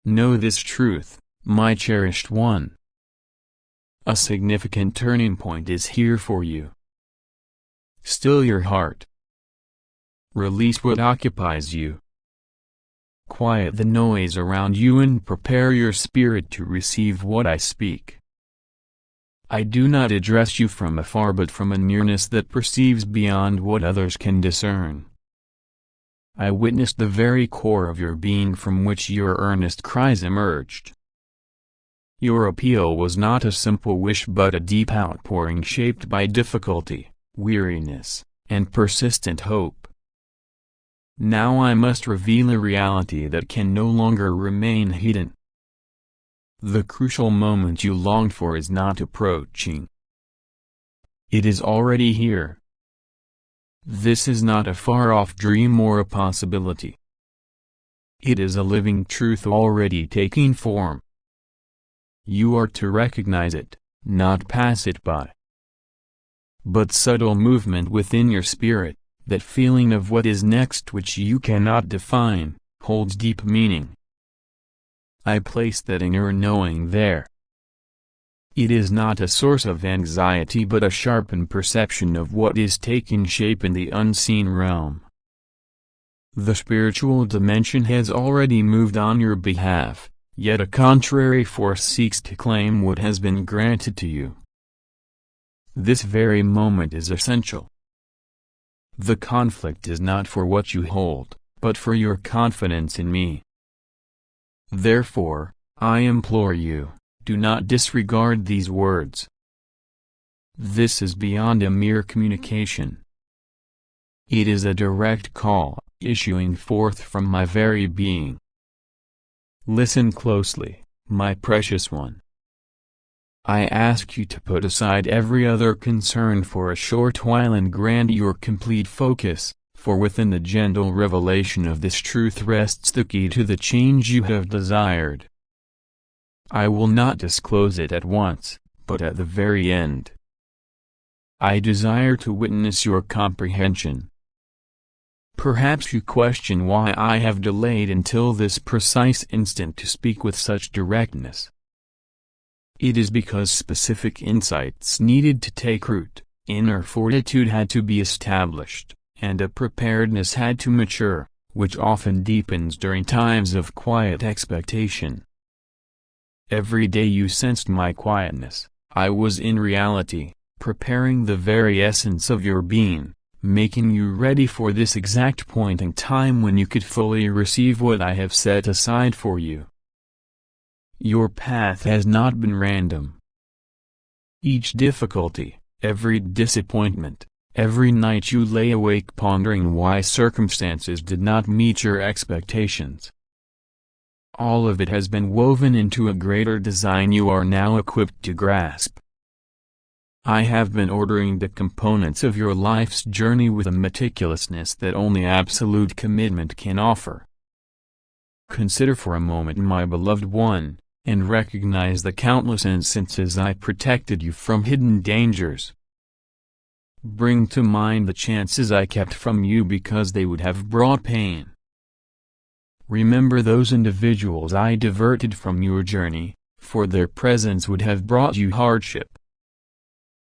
Know this truth, my cherished one. A significant turning point is here for you. Still your heart. Release what occupies you. Quiet the noise around you and prepare your spirit to receive what I speak. I do not address you from afar but from a nearness that perceives beyond what others can discern. I witnessed the very core of your being from which your earnest cries emerged. Your appeal was not a simple wish but a deep outpouring shaped by difficulty, weariness, and persistent hope. Now I must reveal a reality that can no longer remain hidden. The crucial moment you longed for is not approaching. It is already here. This is not a far-off dream or a possibility. It is a living truth already taking form. You are to recognize it, not pass it by. But subtle movement within your spirit, that feeling of what is next which you cannot define, holds deep meaning. I place that inner knowing there. It is not a source of anxiety but a sharpened perception of what is taking shape in the unseen realm. The spiritual dimension has already moved on your behalf, yet a contrary force seeks to claim what has been granted to you. This very moment is essential. The conflict is not for what you hold, but for your confidence in me. Therefore, I implore you, do not disregard these words. This is beyond a mere communication. It is a direct call, issuing forth from my very being. Listen closely, my precious one. I ask you to put aside every other concern for a short while and grant your complete focus, for within the gentle revelation of this truth rests the key to the change you have desired. I will not disclose it at once, but at the very end. I desire to witness your comprehension. Perhaps you question why I have delayed until this precise instant to speak with such directness. It is because specific insights needed to take root, inner fortitude had to be established, and a preparedness had to mature, which often deepens during times of quiet expectation. Every day you sensed my quietness, I was in reality, preparing the very essence of your being, making you ready for this exact point in time when you could fully receive what I have set aside for you. Your path has not been random. Each difficulty, every disappointment, every night you lay awake pondering why circumstances did not meet your expectations. All of it has been woven into a greater design you are now equipped to grasp. I have been ordering the components of your life's journey with a meticulousness that only absolute commitment can offer. Consider for a moment, my beloved one, and recognize the countless instances I protected you from hidden dangers. Bring to mind the chances I kept from you because they would have brought pain. Remember those individuals I diverted from your journey, for their presence would have brought you hardship.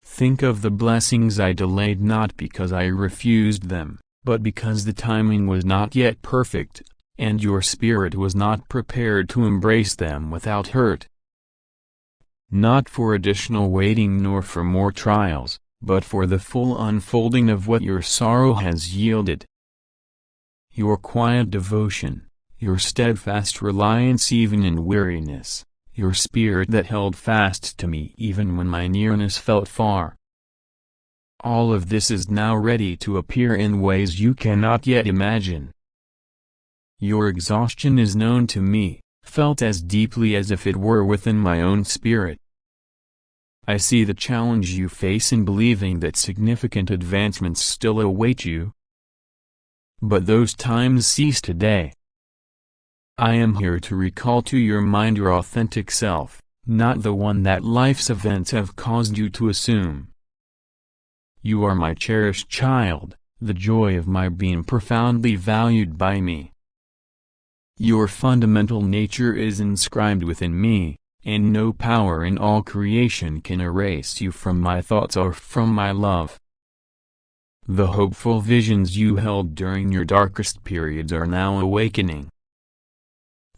Think of the blessings I delayed not because I refused them, but because the timing was not yet perfect, and your spirit was not prepared to embrace them without hurt. Not for additional waiting nor for more trials, but for the full unfolding of what your sorrow has yielded. Your quiet devotion, your steadfast reliance even in weariness, your spirit that held fast to me even when my nearness felt far. All of this is now ready to appear in ways you cannot yet imagine. Your exhaustion is known to me, felt as deeply as if it were within my own spirit. I see the challenge you face in believing that significant advancements still await you. But those times cease today. I am here to recall to your mind your authentic self, not the one that life's events have caused you to assume. You are my cherished child, the joy of my being profoundly valued by me. Your fundamental nature is inscribed within me, and no power in all creation can erase you from my thoughts or from my love. The hopeful visions you held during your darkest periods are now awakening.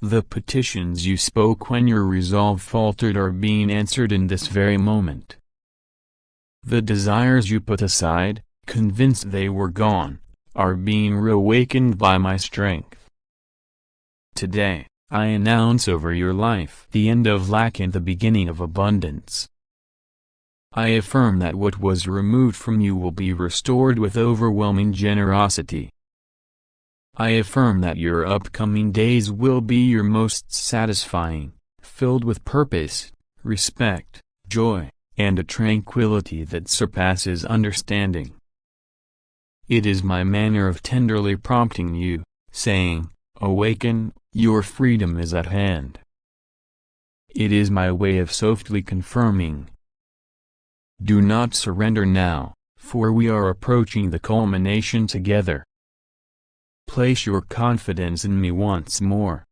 The petitions you spoke when your resolve faltered are being answered in this very moment. The desires you put aside, convinced they were gone, are being reawakened by my strength. Today, I announce over your life the end of lack and the beginning of abundance. I affirm that what was removed from you will be restored with overwhelming generosity. I affirm that your upcoming days will be your most satisfying, filled with purpose, respect, joy, and a tranquility that surpasses understanding. It is my manner of tenderly prompting you, saying, "Awaken, your freedom is at hand." It is my way of softly confirming, "Do not surrender now, for we are approaching the culmination together. Place your confidence in me once more.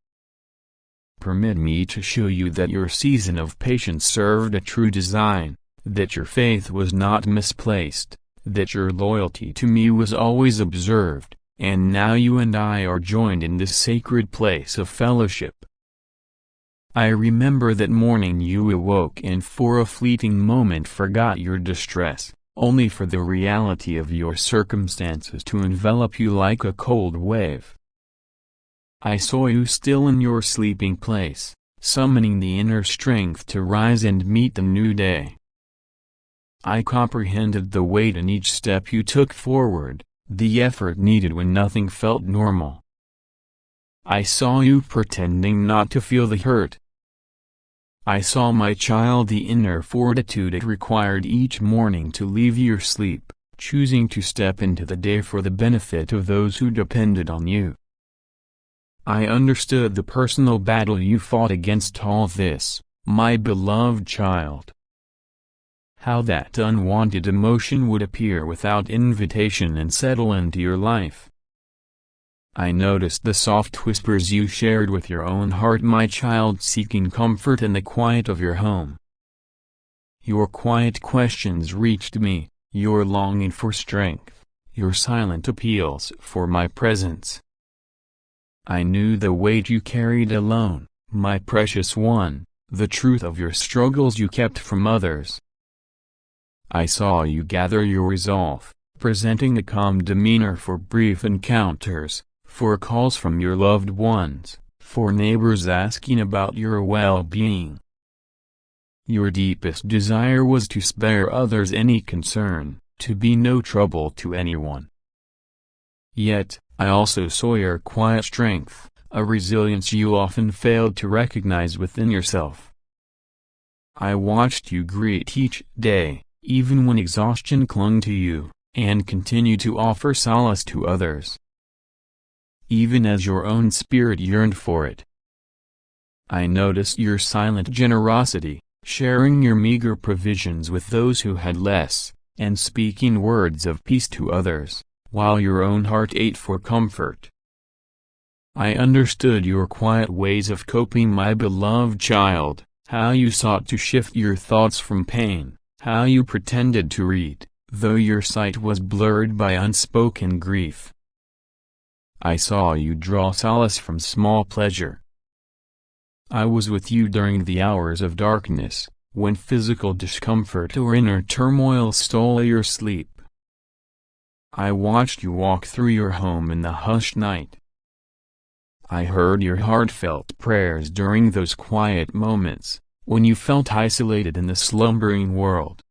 Permit me to show you that your season of patience served a true design, that your faith was not misplaced, that your loyalty to me was always observed, and now you and I are joined in this sacred place of fellowship." I remember that morning you awoke and for a fleeting moment forgot your distress, only for the reality of your circumstances to envelop you like a cold wave. I saw you still in your sleeping place, summoning the inner strength to rise and meet the new day. I comprehended the weight in each step you took forward, the effort needed when nothing felt normal. I saw you pretending not to feel the hurt. I saw, my child, the inner fortitude it required each morning to leave your sleep, choosing to step into the day for the benefit of those who depended on you. I understood the personal battle you fought against all this, my beloved child. How that unwanted emotion would appear without invitation and settle into your life. I noticed the soft whispers you shared with your own heart, my child, seeking comfort in the quiet of your home. Your quiet questions reached me, your longing for strength, your silent appeals for my presence. I knew the weight you carried alone, my precious one, the truth of your struggles you kept from others. I saw you gather your resolve, presenting a calm demeanor for brief encounters, for calls from your loved ones, for neighbors asking about your well-being. Your deepest desire was to spare others any concern, to be no trouble to anyone. Yet, I also saw your quiet strength, a resilience you often failed to recognize within yourself. I watched you greet each day, even when exhaustion clung to you, and continue to offer solace to others, even as your own spirit yearned for it. I noticed your silent generosity, sharing your meager provisions with those who had less, and speaking words of peace to others, while your own heart ate for comfort. I understood your quiet ways of coping, my beloved child, how you sought to shift your thoughts from pain, how you pretended to read, though your sight was blurred by unspoken grief. I saw you draw solace from small pleasure. I was with you during the hours of darkness, when physical discomfort or inner turmoil stole your sleep. I watched you walk through your home in the hushed night. I heard your heartfelt prayers during those quiet moments, when you felt isolated in the slumbering world.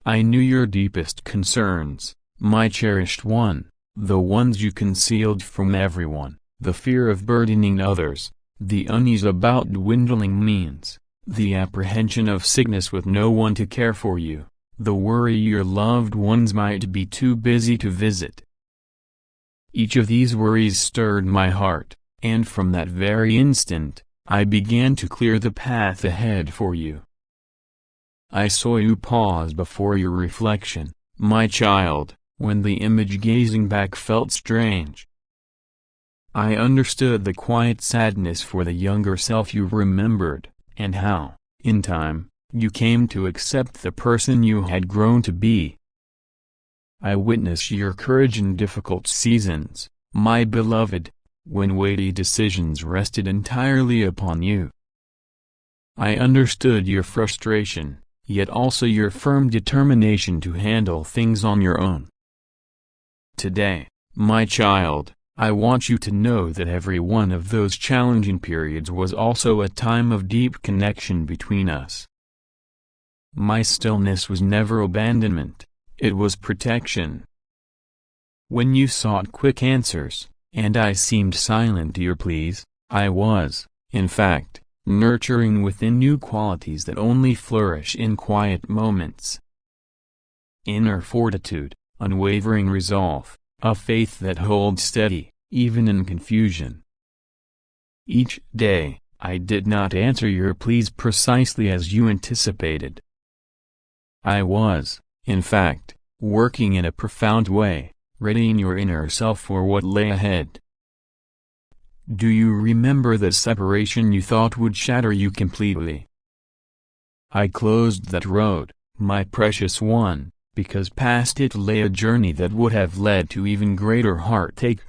I knew your deepest concerns, my cherished one, the ones you concealed from everyone, the fear of burdening others, the unease about dwindling means, the apprehension of sickness with no one to care for you, the worry your loved ones might be too busy to visit. Each of these worries stirred my heart, and from that very instant, I began to clear the path ahead for you. I saw you pause before your reflection, my child, when the image gazing back felt strange. I understood the quiet sadness for the younger self you remembered, and how, in time, you came to accept the person you had grown to be. I witnessed your courage in difficult seasons, my beloved, when weighty decisions rested entirely upon you. I understood your frustration, yet also your firm determination to handle things on your own. Today, my child, I want you to know that every one of those challenging periods was also a time of deep connection between us. My stillness was never abandonment, it was protection. When you sought quick answers, and I seemed silent to your pleas, I was, in fact, nurturing within you qualities that only flourish in quiet moments. Inner fortitude, unwavering resolve, a faith that holds steady, even in confusion. Each day, I did not answer your pleas precisely as you anticipated. I was, in fact, working in a profound way, readying your inner self for what lay ahead. Do you remember the separation you thought would shatter you completely? I closed that road, my precious one, because past it lay a journey that would have led to even greater heartache.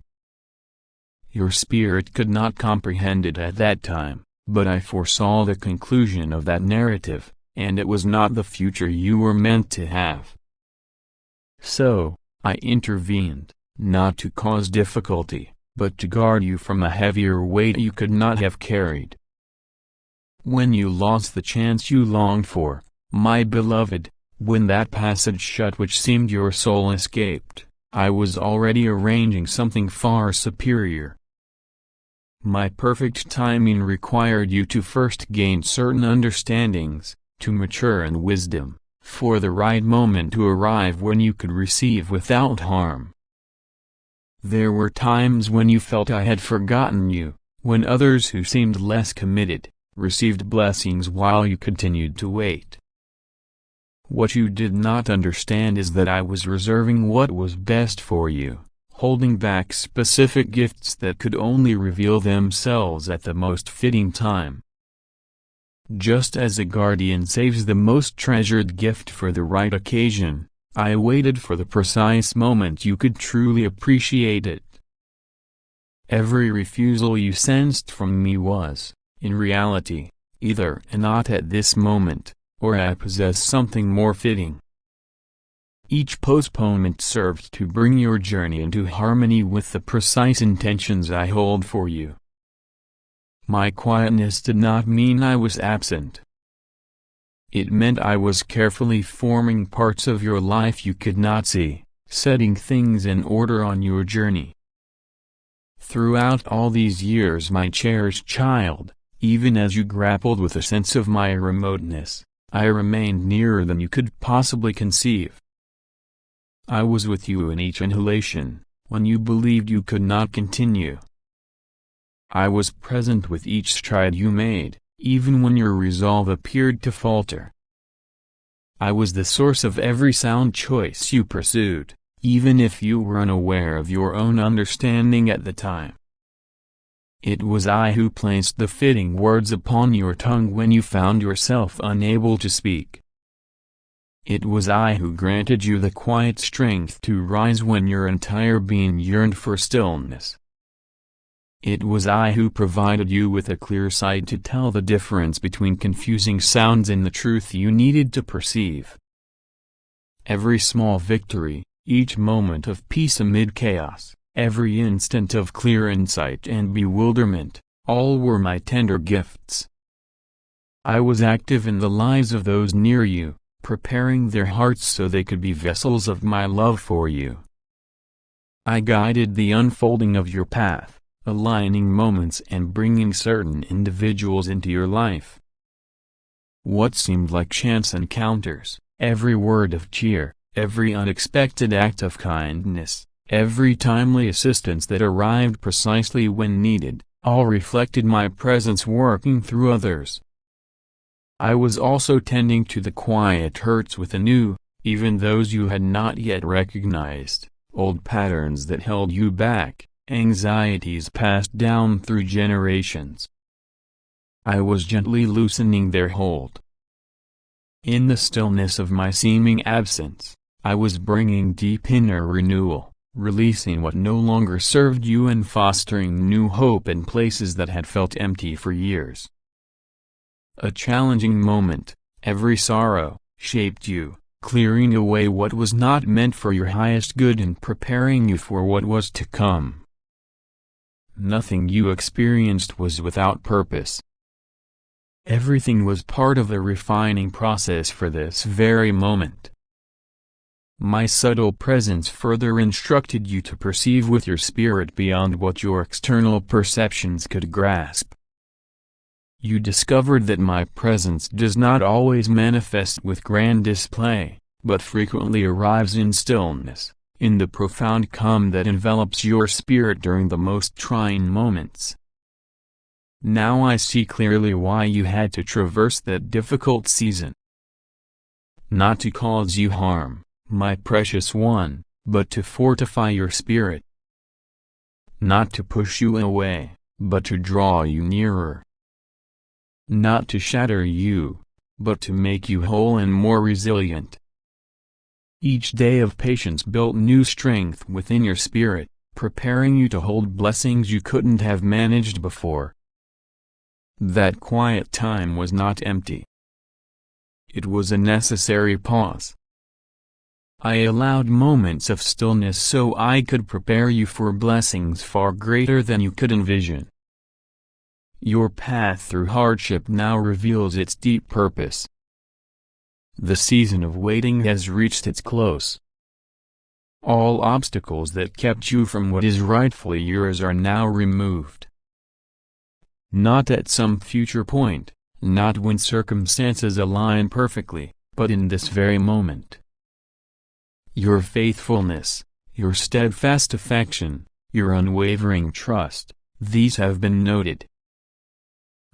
Your spirit could not comprehend it at that time, but I foresaw the conclusion of that narrative, and it was not the future you were meant to have. So, I intervened, not to cause difficulty, but to guard you from a heavier weight you could not have carried. When you lost the chance you longed for, my beloved, when that passage shut which seemed your soul escaped, I was already arranging something far superior. My perfect timing required you to first gain certain understandings, to mature in wisdom, for the right moment to arrive when you could receive without harm. There were times when you felt I had forgotten you, when others who seemed less committed, received blessings while you continued to wait. What you did not understand is that I was reserving what was best for you, holding back specific gifts that could only reveal themselves at the most fitting time. Just as a guardian saves the most treasured gift for the right occasion, I waited for the precise moment you could truly appreciate it. Every refusal you sensed from me was, in reality, either a not at this moment, or I possess something more fitting. Each postponement served to bring your journey into harmony with the precise intentions I hold for you. My quietness did not mean I was absent. It meant I was carefully forming parts of your life you could not see, setting things in order on your journey. Throughout all these years, my cherished child, even as you grappled with a sense of my remoteness, I remained nearer than you could possibly conceive. I was with you in each inhalation, when you believed you could not continue. I was present with each stride you made, even when your resolve appeared to falter. I was the source of every sound choice you pursued, even if you were unaware of your own understanding at the time. It was I who placed the fitting words upon your tongue when you found yourself unable to speak. It was I who granted you the quiet strength to rise when your entire being yearned for stillness. It was I who provided you with a clear sight to tell the difference between confusing sounds and the truth you needed to perceive. Every small victory, each moment of peace amid chaos, every instant of clear insight and bewilderment, all were my tender gifts. I was active in the lives of those near you, preparing their hearts so they could be vessels of my love for you. I guided the unfolding of your path, aligning moments and bringing certain individuals into your life. What seemed like chance encounters, every word of cheer, every unexpected act of kindness, every timely assistance that arrived precisely when needed, all reflected my presence working through others. I was also tending to the quiet hurts with anew, even those you had not yet recognized, old patterns that held you back, anxieties passed down through generations. I was gently loosening their hold. In the stillness of my seeming absence, I was bringing deep inner renewal, releasing what no longer served you and fostering new hope in places that had felt empty for years. A challenging moment, every sorrow, shaped you, clearing away what was not meant for your highest good and preparing you for what was to come. Nothing you experienced was without purpose. Everything was part of the refining process for this very moment. My subtle presence further instructed you to perceive with your spirit beyond what your external perceptions could grasp. You discovered that my presence does not always manifest with grand display, but frequently arrives in stillness, in the profound calm that envelops your spirit during the most trying moments. Now I see clearly why you had to traverse that difficult season. Not to cause you harm, my precious one, but to fortify your spirit. Not to push you away, but to draw you nearer. Not to shatter you, but to make you whole and more resilient. Each day of patience built new strength within your spirit, preparing you to hold blessings you couldn't have managed before. That quiet time was not empty. It was a necessary pause. I allowed moments of stillness so I could prepare you for blessings far greater than you could envision. Your path through hardship now reveals its deep purpose. The season of waiting has reached its close. All obstacles that kept you from what is rightfully yours are now removed. Not at some future point, not when circumstances align perfectly, but in this very moment. Your faithfulness, your steadfast affection, your unwavering trust, these have been noted.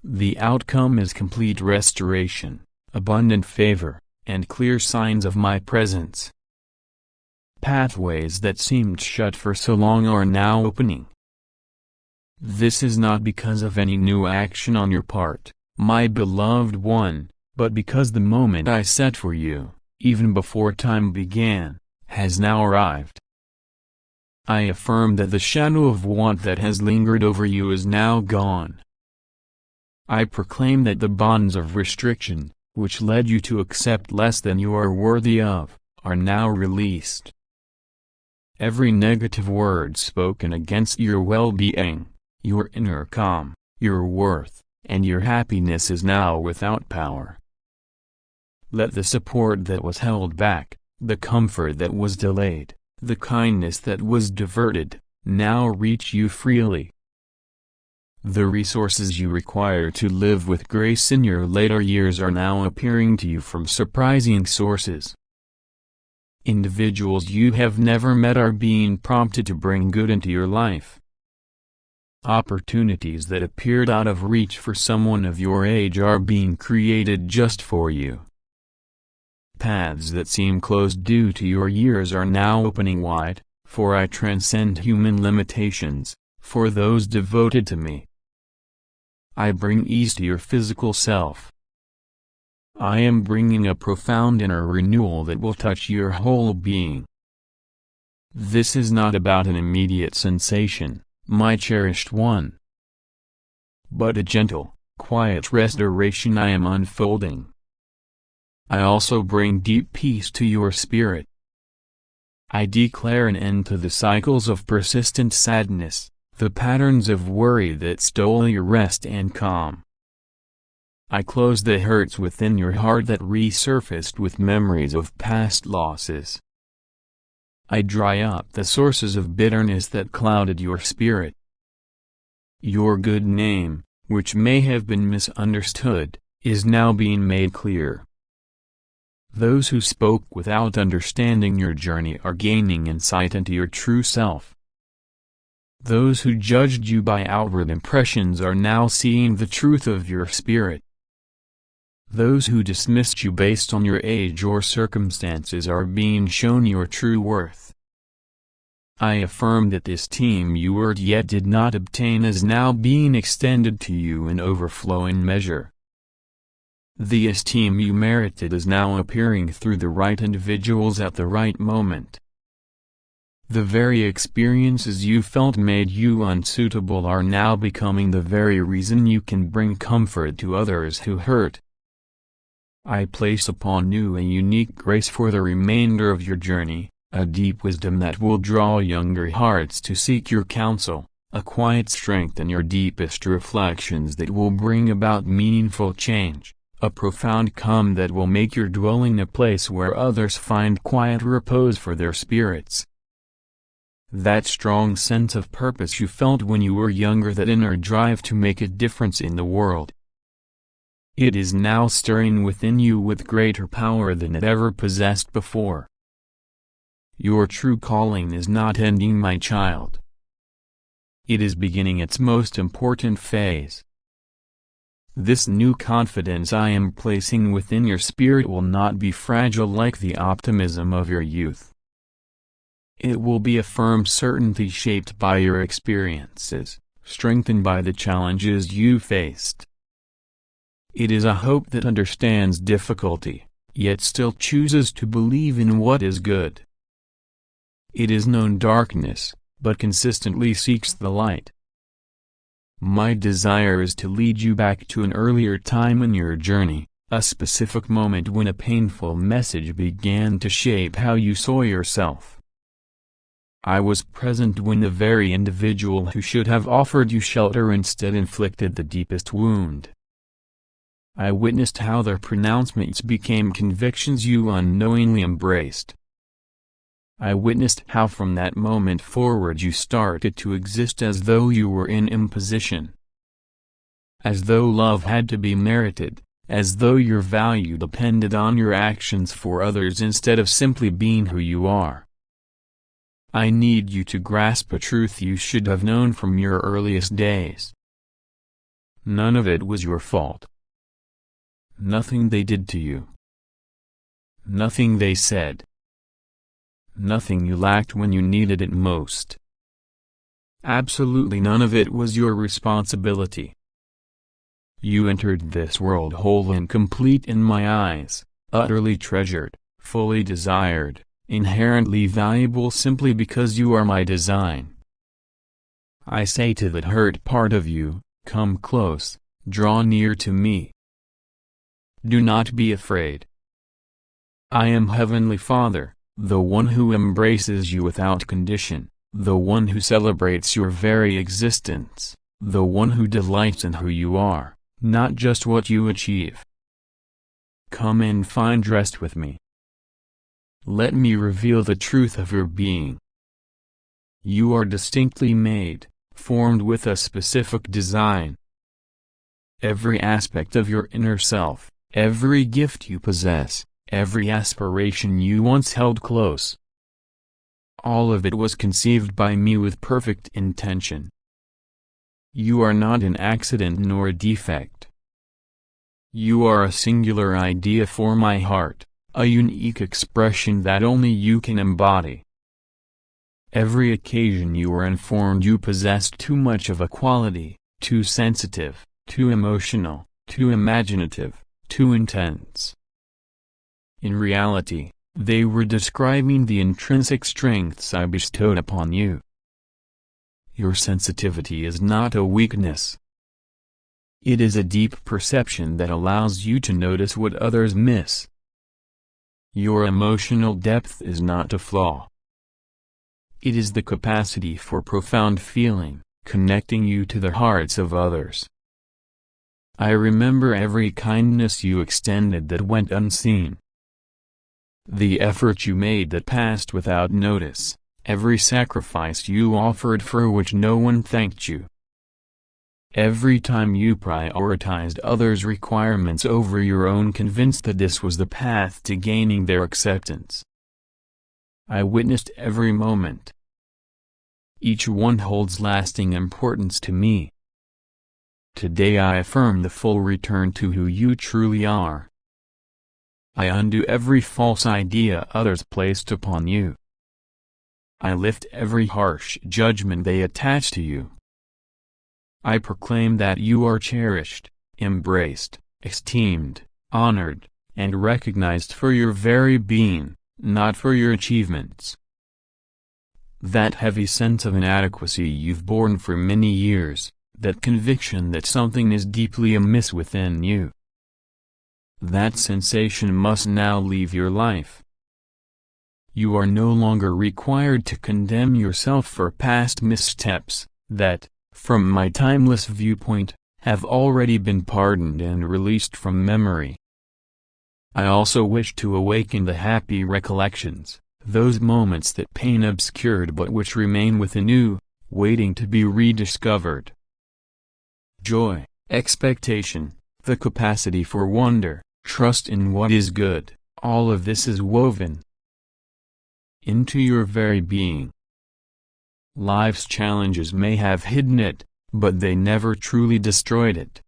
The outcome is complete restoration, abundant favor, and clear signs of my presence. Pathways that seemed shut for so long are now opening. This is not because of any new action on your part, my beloved one, but because the moment I set for you, even before time began, has now arrived. I affirm that the shadow of want that has lingered over you is now gone. I proclaim that the bonds of restriction, which led you to accept less than you are worthy of, are now released. Every negative word spoken against your well-being, your inner calm, your worth, and your happiness is now without power. Let the support that was held back, the comfort that was delayed, the kindness that was diverted, now reach you freely. The resources you require to live with grace in your later years are now appearing to you from surprising sources. Individuals you have never met are being prompted to bring good into your life. Opportunities that appeared out of reach for someone of your age are being created just for you. Paths that seem closed due to your years are now opening wide, for I transcend human limitations, for those devoted to me. I bring ease to your physical self. I am bringing a profound inner renewal that will touch your whole being. This is not about an immediate sensation, my cherished one, but a gentle, quiet restoration I am unfolding. I also bring deep peace to your spirit. I declare an end to the cycles of persistent sadness, the patterns of worry that stole your rest and calm. I close the hurts within your heart that resurfaced with memories of past losses. I dry up the sources of bitterness that clouded your spirit. Your good name, which may have been misunderstood, is now being made clear. Those who spoke without understanding your journey are gaining insight into your true self. Those who judged you by outward impressions are now seeing the truth of your spirit. Those who dismissed you based on your age or circumstances are being shown your true worth. I affirm that this esteem you earned yet did not obtain is now being extended to you in overflowing measure. The esteem you merited is now appearing through the right individuals at the right moment. The very experiences you felt made you unsuitable are now becoming the very reason you can bring comfort to others who hurt. I place upon you a unique grace for the remainder of your journey, a deep wisdom that will draw younger hearts to seek your counsel, a quiet strength in your deepest reflections that will bring about meaningful change, a profound calm that will make your dwelling a place where others find quiet repose for their spirits. That strong sense of purpose you felt when you were younger, that inner drive to make a difference in the world, it is now stirring within you with greater power than it ever possessed before. Your true calling is not ending, my child. It is beginning its most important phase. This new confidence I am placing within your spirit will not be fragile like the optimism of your youth. It will be a firm certainty shaped by your experiences, strengthened by the challenges you faced. It is a hope that understands difficulty, yet still chooses to believe in what is good. It is known darkness, but consistently seeks the light. My desire is to lead you back to an earlier time in your journey, a specific moment when a painful message began to shape how you saw yourself. I was present when the very individual who should have offered you shelter instead inflicted the deepest wound. I witnessed how their pronouncements became convictions you unknowingly embraced. I witnessed how from that moment forward you started to exist as though you were in imposition. As though love had to be merited, as though your value depended on your actions for others instead of simply being who you are. I need you to grasp a truth you should have known from your earliest days. None of it was your fault. Nothing they did to you. Nothing they said. Nothing you lacked when you needed it most. Absolutely none of it was your responsibility. You entered this world whole and complete in my eyes, utterly treasured, fully desired, inherently valuable simply because you are my design. I say to that hurt part of you, come close, draw near to me. Do not be afraid. I am Heavenly Father, the one who embraces you without condition, the one who celebrates your very existence, the one who delights in who you are, not just what you achieve. Come and find rest with me. Let me reveal the truth of your being. You are distinctly made, formed with a specific design. Every aspect of your inner self, every gift you possess, every aspiration you once held close, all of it was conceived by me with perfect intention. You are not an accident nor a defect. You are a singular idea for my heart, a unique expression that only you can embody. Every occasion you were informed you possessed too much of a quality, too sensitive, too emotional, too imaginative, too intense. In reality, they were describing the intrinsic strengths I bestowed upon you. Your sensitivity is not a weakness. It is a deep perception that allows you to notice what others miss. Your emotional depth is not a flaw. It is the capacity for profound feeling, connecting you to the hearts of others. I remember every kindness you extended that went unseen. The effort you made that passed without notice, every sacrifice you offered for which no one thanked you. Every time you prioritized others' requirements over your own, convinced that this was the path to gaining their acceptance. I witnessed every moment. Each one holds lasting importance to me. Today I affirm the full return to who you truly are. I undo every false idea others placed upon you. I lift every harsh judgment they attach to you. I proclaim that you are cherished, embraced, esteemed, honored, and recognized for your very being, not for your achievements. That heavy sense of inadequacy you've borne for many years, that conviction that something is deeply amiss within you, that sensation must now leave your life. You are no longer required to condemn yourself for past missteps, that, from my timeless viewpoint, have already been pardoned and released from memory. I also wish to awaken the happy recollections, those moments that pain obscured but which remain within you, waiting to be rediscovered. Joy, expectation, the capacity for wonder, trust in what is good, all of this is woven into your very being. Life's challenges may have hidden it, but they never truly destroyed it.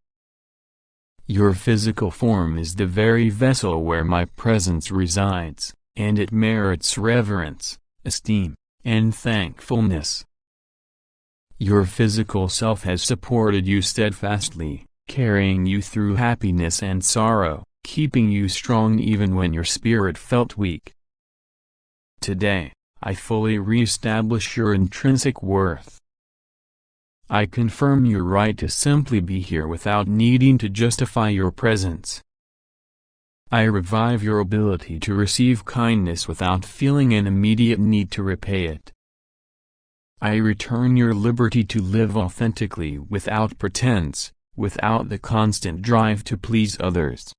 Your physical form is the very vessel where my presence resides, and it merits reverence, esteem, and thankfulness. Your physical self has supported you steadfastly, carrying you through happiness and sorrow, keeping you strong even when your spirit felt weak. Today, I fully re-establish your intrinsic worth. I confirm your right to simply be here without needing to justify your presence. I revive your ability to receive kindness without feeling an immediate need to repay it. I return your liberty to live authentically without pretense, without the constant drive to please others.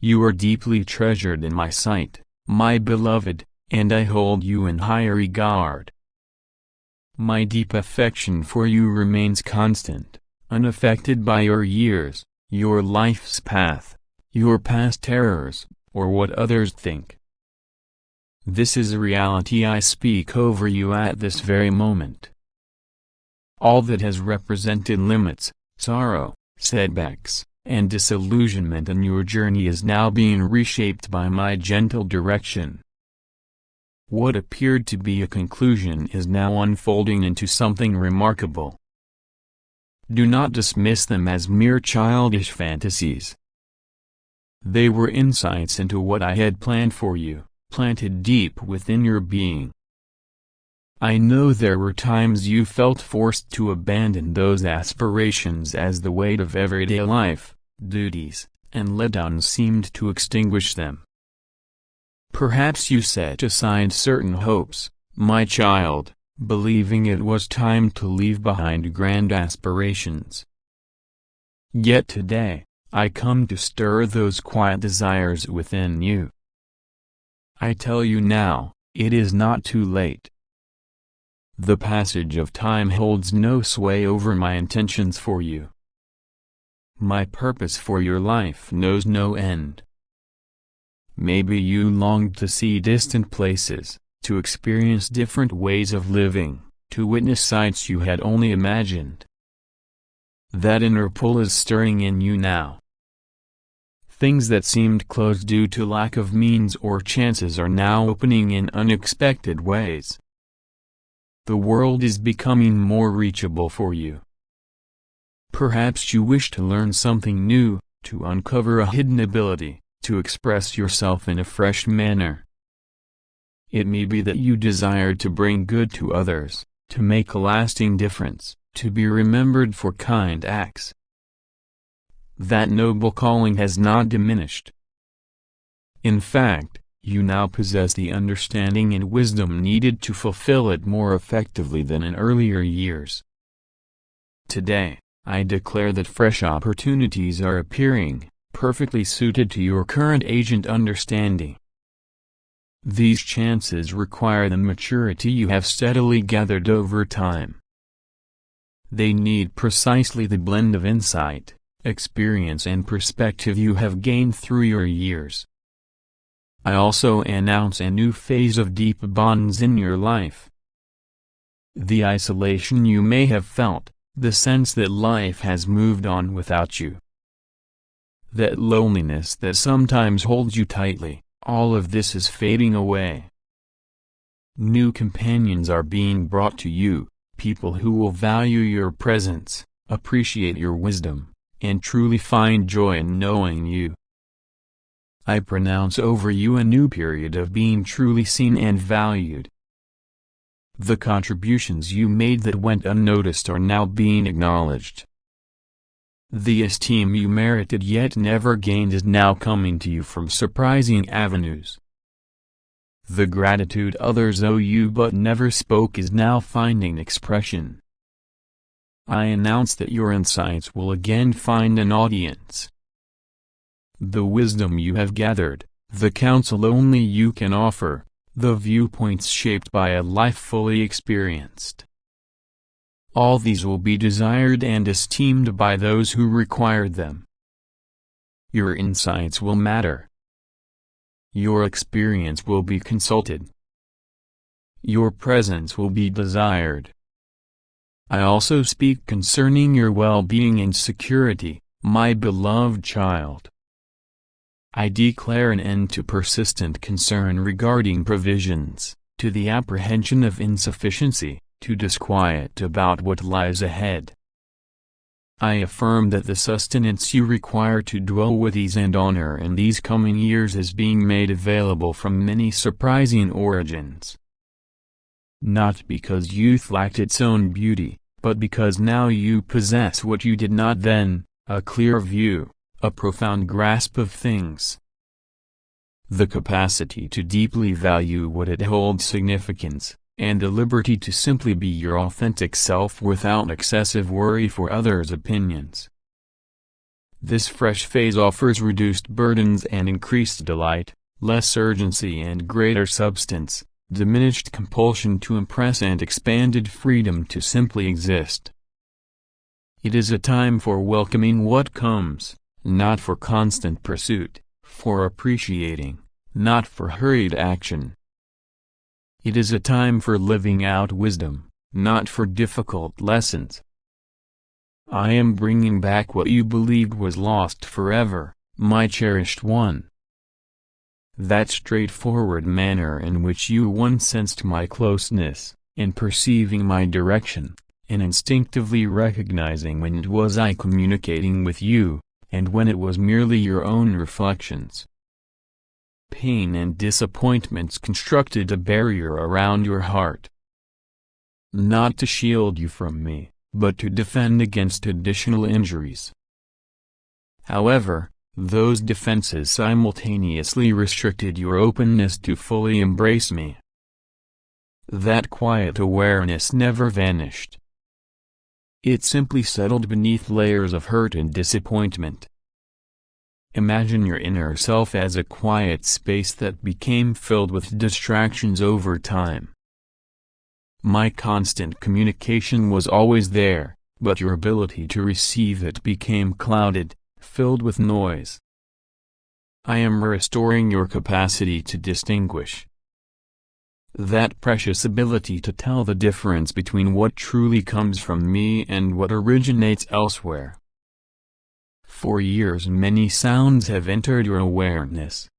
You are deeply treasured in my sight, my beloved, and I hold you in high regard. My deep affection for you remains constant, unaffected by your years, your life's path, your past terrors, or what others think. This is a reality I speak over you at this very moment. All that has represented limits, sorrow, setbacks, and disillusionment in your journey is now being reshaped by my gentle direction. What appeared to be a conclusion is now unfolding into something remarkable. Do not dismiss them as mere childish fantasies. They were insights into what I had planned for you, planted deep within your being. I know there were times you felt forced to abandon those aspirations as the weight of everyday life, duties, and letdowns seemed to extinguish them. Perhaps you set aside certain hopes, my child, believing it was time to leave behind grand aspirations. Yet today, I come to stir those quiet desires within you. I tell you now, it is not too late. The passage of time holds no sway over my intentions for you. My purpose for your life knows no end. Maybe you longed to see distant places, to experience different ways of living, to witness sights you had only imagined. That inner pull is stirring in you now. Things that seemed closed due to lack of means or chances are now opening in unexpected ways. The world is becoming more reachable for you. Perhaps you wish to learn something new, to uncover a hidden ability, to express yourself in a fresh manner. It may be that you desire to bring good to others, to make a lasting difference, to be remembered for kind acts. That noble calling has not diminished. In fact, you now possess the understanding and wisdom needed to fulfill it more effectively than in earlier years. Today, I declare that fresh opportunities are appearing, perfectly suited to your current age and understanding. These chances require the maturity you have steadily gathered over time. They need precisely the blend of insight, experience and perspective you have gained through your years. I also announce a new phase of deep bonds in your life. The isolation you may have felt, the sense that life has moved on without you, that loneliness that sometimes holds you tightly, all of this is fading away. New companions are being brought to you, people who will value your presence, appreciate your wisdom, and truly find joy in knowing you. I pronounce over you a new period of being truly seen and valued. The contributions you made that went unnoticed are now being acknowledged. The esteem you merited yet never gained is now coming to you from surprising avenues. The gratitude others owe you but never spoke is now finding expression. I announce that your insights will again find an audience. The wisdom you have gathered, the counsel only you can offer, the viewpoints shaped by a life fully experienced. All these will be desired and esteemed by those who required them. Your insights will matter. Your experience will be consulted. Your presence will be desired. I also speak concerning your well-being and security, my beloved child. I declare an end to persistent concern regarding provisions, to the apprehension of insufficiency, to disquiet about what lies ahead. I affirm that the sustenance you require to dwell with ease and honor in these coming years is being made available from many surprising origins. Not because youth lacked its own beauty, but because now you possess what you did not then, a clear view, a profound grasp of things. The capacity to deeply value what it holds significance, and the liberty to simply be your authentic self without excessive worry for others' opinions. This fresh phase offers reduced burdens and increased delight, less urgency and greater substance, diminished compulsion to impress and expanded freedom to simply exist. It is a time for welcoming what comes, not for constant pursuit, for appreciating, not for hurried action. It is a time for living out wisdom, not for difficult lessons. I am bringing back what you believed was lost forever, my cherished one. That straightforward manner in which you once sensed my closeness, in perceiving my direction, in instinctively recognizing when it was I communicating with you, and when it was merely your own reflections. Pain and disappointments constructed a barrier around your heart. Not to shield you from me, but to defend against additional injuries. However, those defenses simultaneously restricted your openness to fully embrace me. That quiet awareness never vanished. It simply settled beneath layers of hurt and disappointment. Imagine your inner self as a quiet space that became filled with distractions over time. My constant communication was always there, but your ability to receive it became clouded, filled with noise. I am restoring your capacity to distinguish. That precious ability to tell the difference between what truly comes from me and what originates elsewhere. For years many sounds have entered your awareness.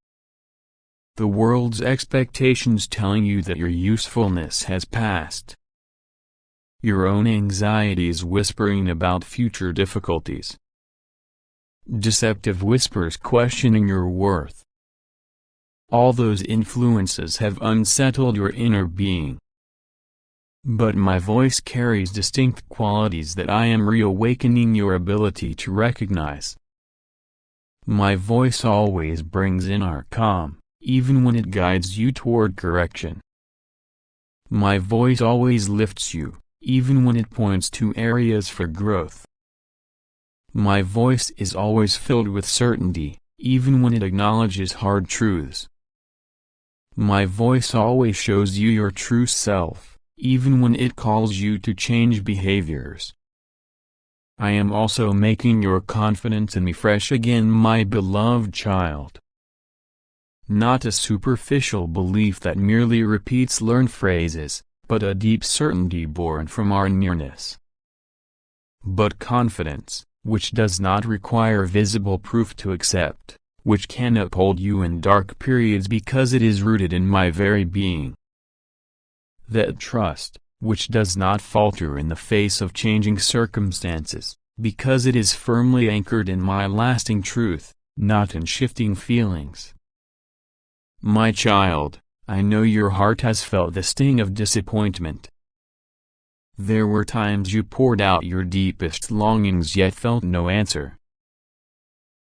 The world's expectations telling you that your usefulness has passed. Your own anxieties whispering about future difficulties. Deceptive whispers questioning your worth. All those influences have unsettled your inner being. But my voice carries distinct qualities that I am reawakening your ability to recognize. My voice always brings inner calm, even when it guides you toward correction. My voice always lifts you, even when it points to areas for growth. My voice is always filled with certainty, even when it acknowledges hard truths. My voice always shows you your true self, even when it calls you to change behaviors. I am also making your confidence in me fresh again, my beloved child. Not a superficial belief that merely repeats learned phrases, but a deep certainty born from our nearness. But confidence, which does not require visible proof to accept, which can uphold you in dark periods because it is rooted in my very being. that trust, which does not falter in the face of changing circumstances, because it is firmly anchored in my lasting truth, not in shifting feelings. My child, I know your heart has felt the sting of disappointment. There were times you poured out your deepest longings yet felt no answer.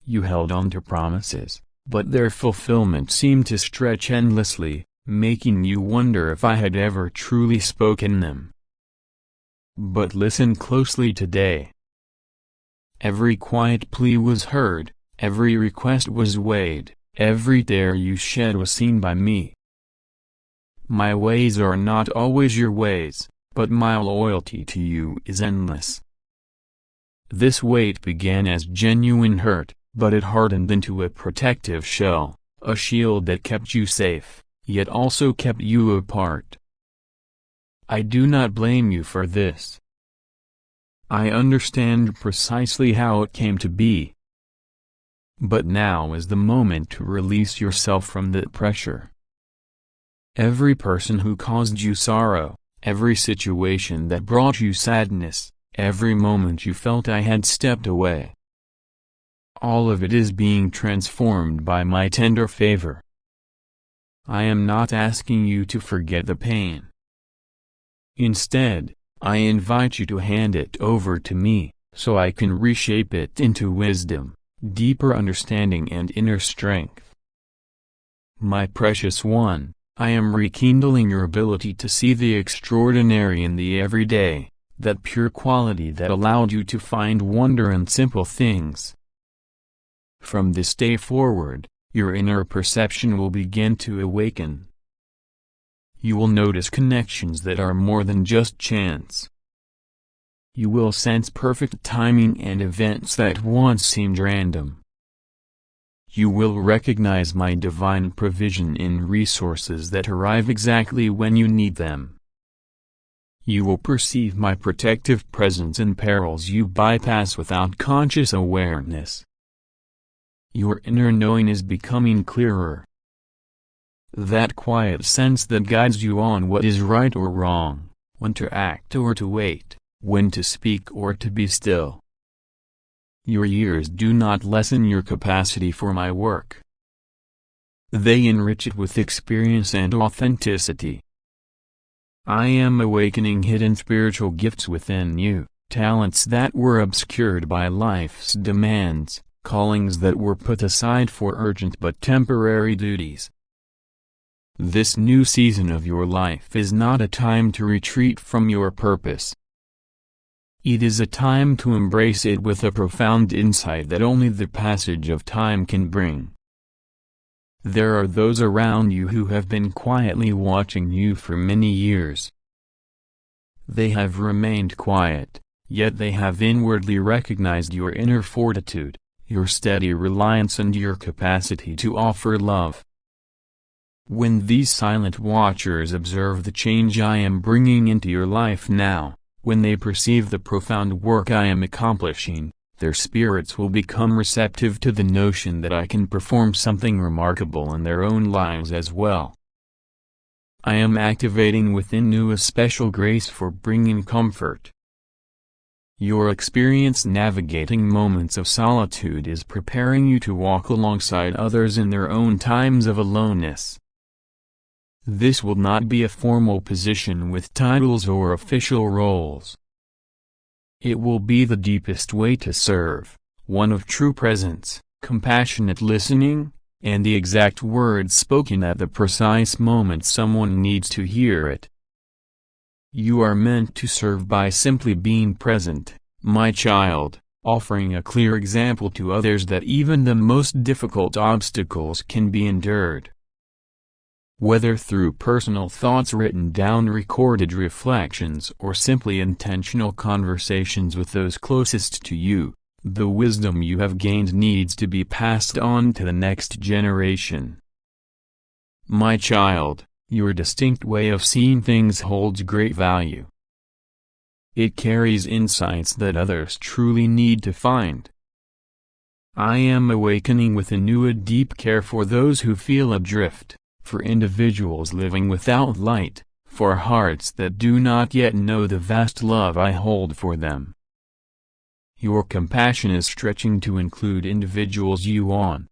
You held on to promises, but their fulfillment seemed to stretch endlessly, making you wonder if I had ever truly spoken them. But listen closely today. Every quiet plea was heard, every request was weighed, every tear you shed was seen by me. My ways are not always your ways, but my loyalty to you is endless. This wait began as genuine hurt, but it hardened into a protective shell, a shield that kept you safe, yet also kept you apart. I do not blame you for this. I understand precisely how it came to be. But now is the moment to release yourself from that pressure. Every person who caused you sorrow, every situation that brought you sadness, every moment you felt I had stepped away, all of it is being transformed by my tender favor. I am not asking you to forget the pain. Instead, I invite you to hand it over to me, so I can reshape it into wisdom, deeper understanding and inner strength. My precious one, I am rekindling your ability to see the extraordinary in the everyday, that pure quality that allowed you to find wonder in simple things. From this day forward, your inner perception will begin to awaken. You will notice connections that are more than just chance. You will sense perfect timing and events that once seemed random. You will recognize my divine provision in resources that arrive exactly when you need them. You will perceive my protective presence in perils you bypass without conscious awareness. Your inner knowing is becoming clearer. That quiet sense that guides you on what is right or wrong, when to act or to wait, when to speak or to be still. Your years do not lessen your capacity for my work. They enrich it with experience and authenticity. I am awakening hidden spiritual gifts within you, talents that were obscured by life's demands, callings that were put aside for urgent but temporary duties. This new season of your life is not a time to retreat from your purpose. It is a time to embrace it with a profound insight that only the passage of time can bring. There are those around you who have been quietly watching you for many years. They have remained quiet, yet they have inwardly recognized your inner fortitude, your steady reliance and your capacity to offer love. When these silent watchers observe the change I am bringing into your life now, when they perceive the profound work I am accomplishing, their spirits will become receptive to the notion that I can perform something remarkable in their own lives as well. I am activating within you a special grace for bringing comfort. Your experience navigating moments of solitude is preparing you to walk alongside others in their own times of aloneness. This will not be a formal position with titles or official roles. It will be the deepest way to serve, one of true presence, compassionate listening, and the exact words spoken at the precise moment someone needs to hear it. You are meant to serve by simply being present, my child, offering a clear example to others that even the most difficult obstacles can be endured. Whether through personal thoughts written down, recorded reflections, or simply intentional conversations with those closest to you, the wisdom you have gained needs to be passed on to the next generation. My child, your distinct way of seeing things holds great value. It carries insights that others truly need to find. I am awakening within you a deep care for those who feel adrift, for individuals living without light, for hearts that do not yet know the vast love I hold for them. Your compassion is stretching to include individuals you on